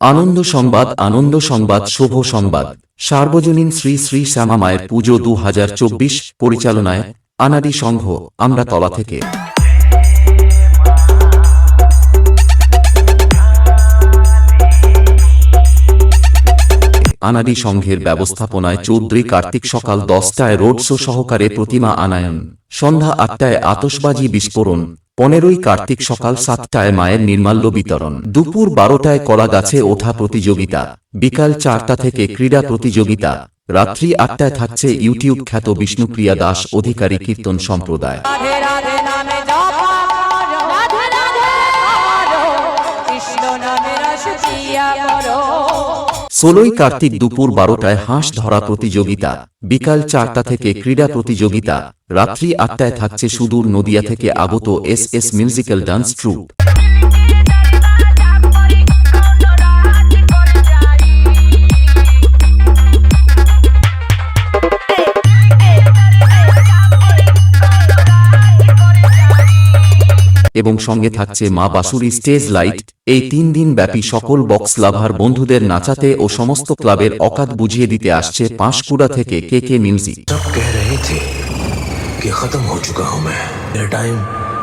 আনন্দ সংবাদ শুভ সংবাদ। সার্বজনীন শ্রী শ্রী শ্যামা মায়ের পুজো 2024 পরিচালনায় আনাড়ি সংঘ আমরা তলা থেকে। আনাড়ি সংঘের ব্যবস্থাপনায় 14 কার্তিক সকাল 10টায় রোড শো সহকারে প্রতিমা আনায়ন, সন্ধ্যা 8টায় আতশবাজি বিস্ফোরণ, 15ই কার্তিক সকাল 7টায় মায়ের নির্মাল্য বিতরণ, দুপুর 12টায় কলা গাছে ওঠা প্রতিযোগিতা, বিকাল 4টা থেকে ক্রীড়া প্রতিযোগিতা, রাত্রি 8টায় থাকছে ইউটিউব খ্যাত বিষ্ণুপ্রিয়া দাস অধিকারী কীর্তন সম্প্রদায়। 16ই কার্তিক দুপুর 12টায় হাঁস ধরা প্রতিযোগিতা, বিকাল 4টা থেকে ক্রীড়া প্রতিযোগিতা, রাত্রি 8টায় থাকছে সুদূর নদিয়া থেকে আগত এস মিউজিক্যাল ডান্স ট্রুপ। এবং সঙ্গে থাকছে মা বাসুরি স্টেজ লাইট। এই 3 দিন ব্যাপী সকল বক্স লাভার বন্ধুদের নাচাতে ও সমস্ত ক্লাবের অকাত বুঝিয়ে দিতে আসছে পাঁশকুড়া থেকে কে মিউজিক। सब कह रहे थे कि खत्म हो चुका हूं मैं, मेरा टाइम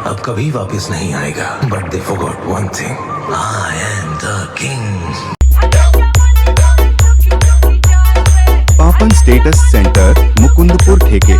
अब कभी वापस नहीं आएगा, but they forgot one thing, I am the king. पापन स्टेटस सेंटर मुकुंदपुर ठेके।